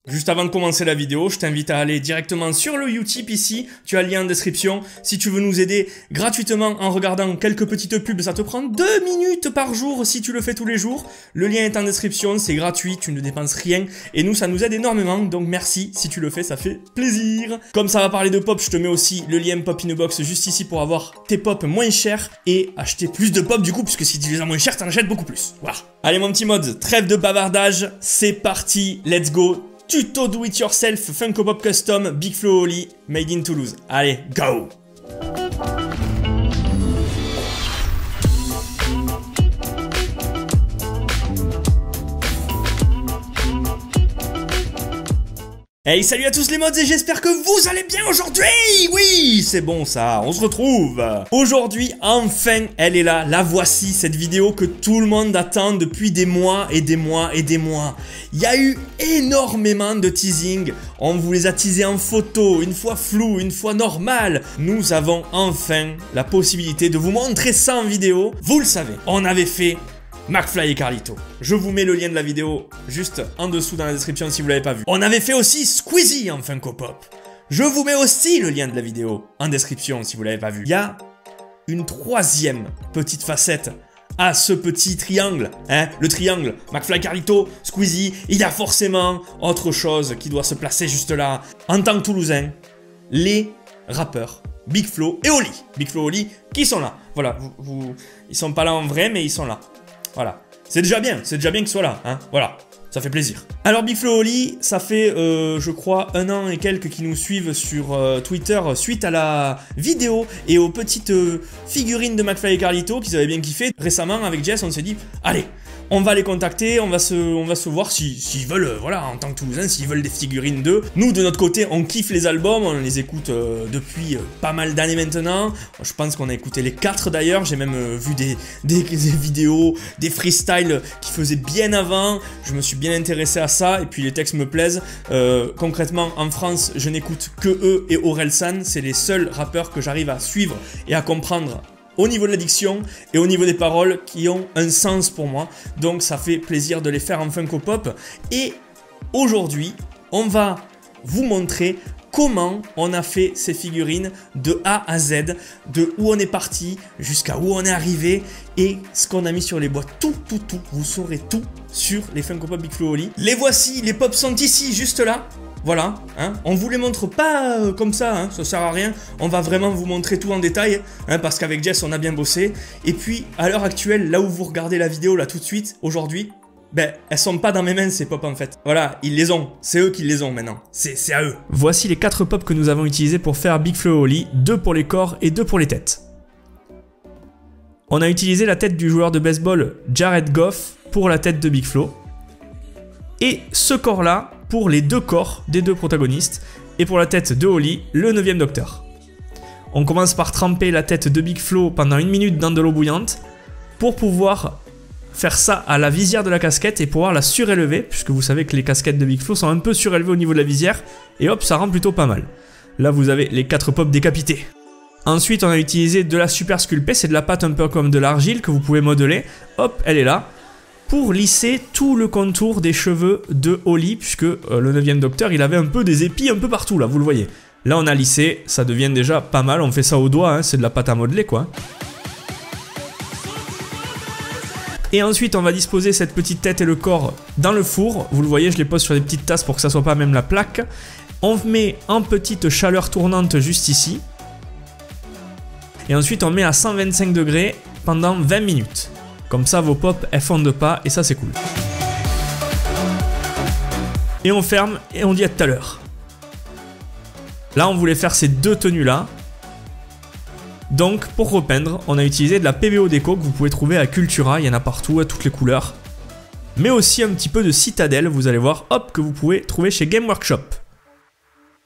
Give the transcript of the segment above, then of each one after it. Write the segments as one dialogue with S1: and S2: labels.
S1: Juste avant de commencer la vidéo, je t'invite à aller directement sur le Utip ici, tu as le lien en description. Si tu veux nous aider gratuitement en regardant quelques petites pubs, ça te prend 2 minutes par jour si tu le fais tous les jours. Le lien est en description, c'est gratuit, tu ne dépenses rien et nous ça nous aide énormément, donc merci si tu le fais, ça fait plaisir. Comme ça va parler de pop, je te mets aussi le lien Pop in a Box juste ici pour avoir tes pop moins chers et acheter plus de pop du coup, puisque si tu les as moins chers, t'en achètes beaucoup plus. Voilà. Allez mon petit mode, trêve de bavardage, c'est parti, let's go. Tuto do it yourself, Funko Pop Custom, Big Flo Oli, made in Toulouse. Allez, go! Hey, salut à tous les mods et j'espère que vous allez bien aujourd'hui. Oui, c'est bon ça, on se retrouve. Aujourd'hui, enfin, elle est là, la voici, cette vidéo que tout le monde attend depuis des mois et des mois et des mois. Il y a eu énormément de teasing, on vous les a teasés en photo, une fois flou, une fois normal. Nous avons enfin la possibilité de vous montrer ça en vidéo. Vous le savez, on avait fait McFly et Carlito. Je vous mets le lien de la vidéo juste en dessous dans la description si vous l'avez pas vu. On avait fait aussi Squeezie en Funko Pop. Je vous mets aussi le lien de la vidéo en description si vous l'avez pas vu. Il y a une troisième petite facette à ce petit triangle, hein, le triangle McFly, Carlito, Squeezie. Il y a forcément autre chose qui doit se placer juste là. En tant que Toulousain, les rappeurs Big Flo et Oli. Big Flo et Oli qui sont là. Voilà, ils sont pas là en vrai mais ils sont là. Voilà, c'est déjà bien qu'ils soient là, hein, voilà, ça fait plaisir. Alors Big Flo et Oli, ça fait, je crois, 1 an et quelques qui nous suivent sur Twitter suite à la vidéo et aux petites figurines de McFly et Carlito qu'ils avaient bien kiffé. Récemment, avec Jess, on s'est dit, allez, on va les contacter, on va se voir s'ils veulent, voilà, en tant que Toulousains, s'ils veulent des figurines d'eux. Nous, de notre côté, on kiffe les albums, on les écoute depuis pas mal d'années maintenant. Je pense qu'on a écouté les 4 d'ailleurs, j'ai même vu des vidéos, des freestyles qui faisaient bien avant. Je me suis bien intéressé à ça et puis les textes me plaisent. Concrètement, en France, je n'écoute que eux et Orelsan, c'est les seuls rappeurs que j'arrive à suivre et à comprendre au niveau de l'addiction et au niveau des paroles qui ont un sens pour moi. Donc ça fait plaisir de les faire en Funko Pop. Et aujourd'hui, on va vous montrer comment on a fait ces figurines de A à Z, de où on est parti jusqu'à où on est arrivé et ce qu'on a mis sur les boîtes. Tout, vous saurez tout sur les Funko Pop Big Flo et Oli. Les voici, les pops sont ici, juste là. Voilà, hein, on vous les montre pas comme ça, hein, ça sert à rien. On va vraiment vous montrer tout en détail, hein, parce qu'avec Jess on a bien bossé. Et puis à l'heure actuelle, là où vous regardez la vidéo là tout de suite, aujourd'hui, ben elles sont pas dans mes mains ces pops en fait. Voilà, ils les ont, c'est eux qui les ont maintenant, c'est à eux. Voici les 4 pops que nous avons utilisés pour faire Big Flo et Oli, 2 pour les corps et 2 pour les têtes. On a utilisé la tête du joueur de baseball Jared Goff pour la tête de Big Flo. Et ce corps là pour les 2 corps des 2 protagonistes et pour la tête de Oli, le 9e docteur. On commence par tremper la tête de Big Flo pendant 1 minute dans de l'eau bouillante pour pouvoir faire ça à la visière de la casquette et pouvoir la surélever, puisque vous savez que les casquettes de Big Flo sont un peu surélevées au niveau de la visière et hop, ça rend plutôt pas mal. Là vous avez les 4 pops décapités. Ensuite on a utilisé de la super sculpée, c'est de la pâte un peu comme de l'argile que vous pouvez modeler, hop, elle est là, pour lisser tout le contour des cheveux de Oli, puisque le 9e docteur, il avait un peu des épis un peu partout, là, vous le voyez. Là, on a lissé, ça devient déjà pas mal, on fait ça au doigt, hein, c'est de la pâte à modeler, quoi. Et ensuite, on va disposer cette petite tête et le corps dans le four. Vous le voyez, je les pose sur des petites tasses pour que ça soit pas même la plaque. On met en petite chaleur tournante juste ici. Et ensuite, on met à 125 degrés pendant 20 minutes. Comme ça, vos pops, elles fondent pas et ça, c'est cool. Et on ferme et on dit à tout à l'heure. Là, on voulait faire ces 2 tenues-là. Donc, pour repeindre, on a utilisé de la PVO déco que vous pouvez trouver à Cultura. Il y en a partout, à toutes les couleurs. Mais aussi un petit peu de citadelle, vous allez voir, hop, que vous pouvez trouver chez Game Workshop.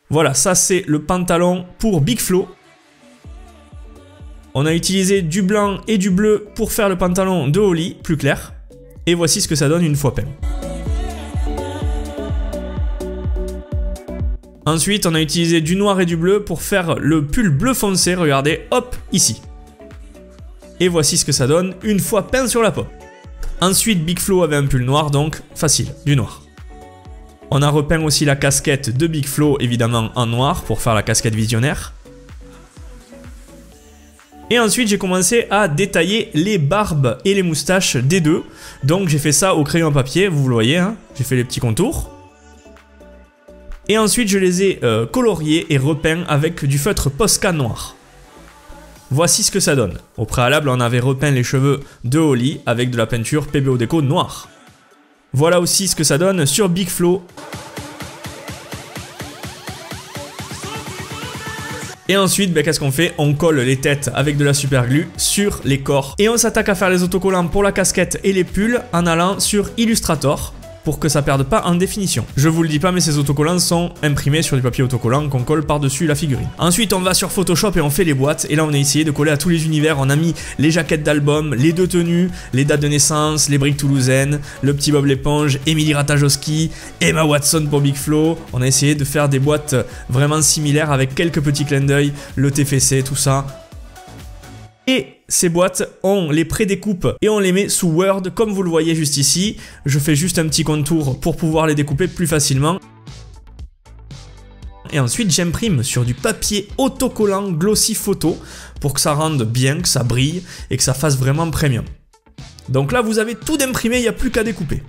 S1: Voilà, ça, c'est le pantalon pour Big Flo. On a utilisé du blanc et du bleu pour faire le pantalon de Oli, plus clair. Et voici ce que ça donne une fois peint. Ensuite, on a utilisé du noir et du bleu pour faire le pull bleu foncé, regardez, hop, ici. Et voici ce que ça donne une fois peint sur la peau. Ensuite, Big Flo avait un pull noir, donc facile, du noir. On a repeint aussi la casquette de Big Flo, évidemment en noir, pour faire la casquette visionnaire. Et ensuite, j'ai commencé à détailler les barbes et les moustaches des deux. Donc, j'ai fait ça au crayon à papier, vous le voyez, hein, j'ai fait les petits contours. Et ensuite, je les ai coloriés et repeints avec du feutre Posca noir. Voici ce que ça donne. Au préalable, on avait repeint les cheveux de Holly avec de la peinture PBO Déco noire. Voilà aussi ce que ça donne sur Big Flo. Et ensuite, qu'est-ce qu'on fait? On colle les têtes avec de la super glue sur les corps. Et on s'attaque à faire les autocollants pour la casquette et les pulls en allant sur Illustrator pour que ça perde pas en définition. Je vous le dis pas, mais ces autocollants sont imprimés sur du papier autocollant qu'on colle par-dessus la figurine. Ensuite, on va sur Photoshop et on fait les boîtes. Et là, on a essayé de coller à tous les univers. On a mis les jaquettes d'album, les deux tenues, les dates de naissance, les briques toulousaines, le petit Bob l'éponge, Émilie Ratajkowski, Emma Watson pour Big Flo. On a essayé de faire des boîtes vraiment similaires avec quelques petits clins d'œil, le TFC, tout ça. Et ces boîtes, on les prédécoupe et on les met sous Word comme vous le voyez juste ici. Je fais juste un petit contour pour pouvoir les découper plus facilement. Et ensuite j'imprime sur du papier autocollant glossy photo pour que ça rende bien, que ça brille et que ça fasse vraiment premium. Donc là vous avez tout d'imprimé, il n'y a plus qu'à découper.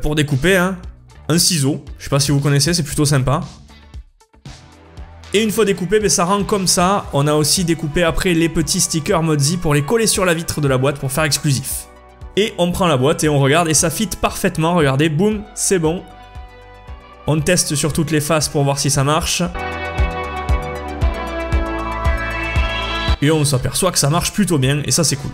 S1: Pour découper, hein, un ciseau, je sais pas si vous connaissez, c'est plutôt sympa. Et une fois découpé, ça rend comme ça. On a aussi découpé après les petits stickers Modzi pour les coller sur la vitre de la boîte pour faire exclusif. Et on prend la boîte et on regarde et ça fit parfaitement, regardez, boum, c'est bon. On teste sur toutes les faces pour voir si ça marche. Et on s'aperçoit que ça marche plutôt bien et ça c'est cool.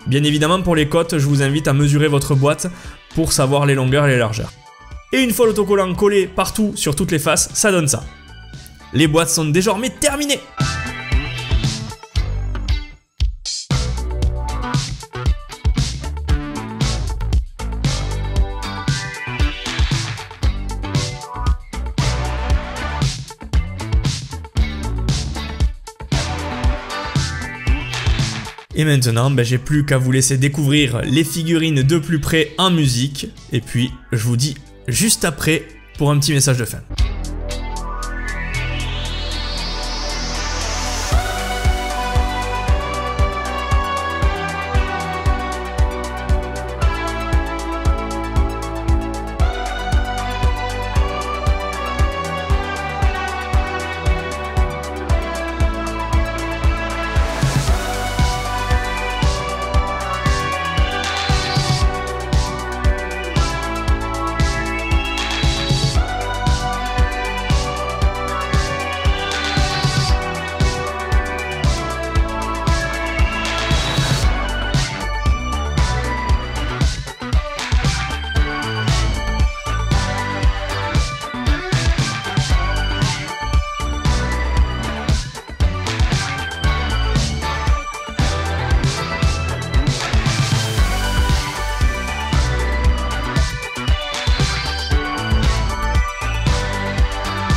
S1: Bien évidemment, pour les cotes, je vous invite à mesurer votre boîte pour savoir les longueurs et les largeurs. Et une fois l'autocollant collé partout sur toutes les faces, ça donne ça. Les boîtes sont désormais terminées. Et maintenant, j'ai plus qu'à vous laisser découvrir les figurines de plus près en musique. Et puis, je vous dis juste après pour un petit message de fin.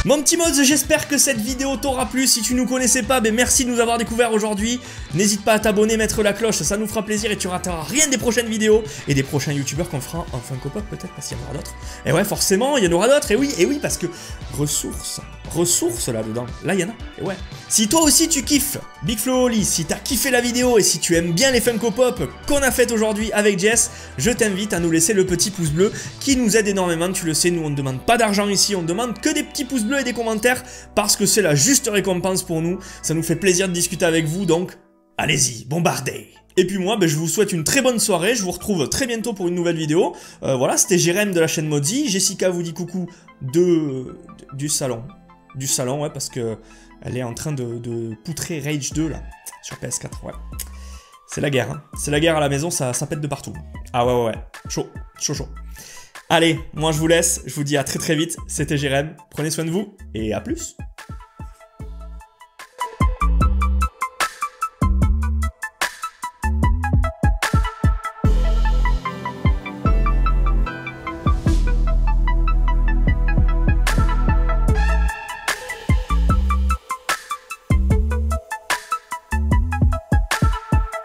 S1: Mon petit mods, j'espère que cette vidéo t'aura plu. Si tu nous connaissais pas, merci de nous avoir découvert aujourd'hui. N'hésite pas à t'abonner, mettre la cloche, ça nous fera plaisir et tu rateras rien des prochaines vidéos et des prochains youtubeurs qu'on fera en Funko Pop peut-être, parce qu'il y en aura d'autres. Et ouais, forcément, il y en aura d'autres, et oui, parce que ressources là-dedans, là il y en a, et ouais. Si toi aussi tu kiffes Big Flo Holly, si t'as kiffé la vidéo et si tu aimes bien les Funko Pop qu'on a fait aujourd'hui avec Jess, je t'invite à nous laisser le petit pouce bleu qui nous aide énormément, tu le sais, nous on ne demande pas d'argent ici, on demande que des petits pouces bleus et des commentaires parce que c'est la juste récompense pour nous, ça nous fait plaisir de discuter avec vous, donc allez-y, bombardez. Et puis moi, je vous souhaite une très bonne soirée, je vous retrouve très bientôt pour une nouvelle vidéo. Voilà, c'était Jérém de la chaîne Modzi, Jessica vous dit coucou du salon. Du salon, ouais, parce que elle est en train de poutrer Rage 2, là, sur PS4, ouais. C'est la guerre, hein. C'est la guerre à la maison, ça pète de partout. Ah ouais, chaud. Allez, moi je vous laisse, je vous dis à très vite, c'était Jérém, prenez soin de vous, et à plus.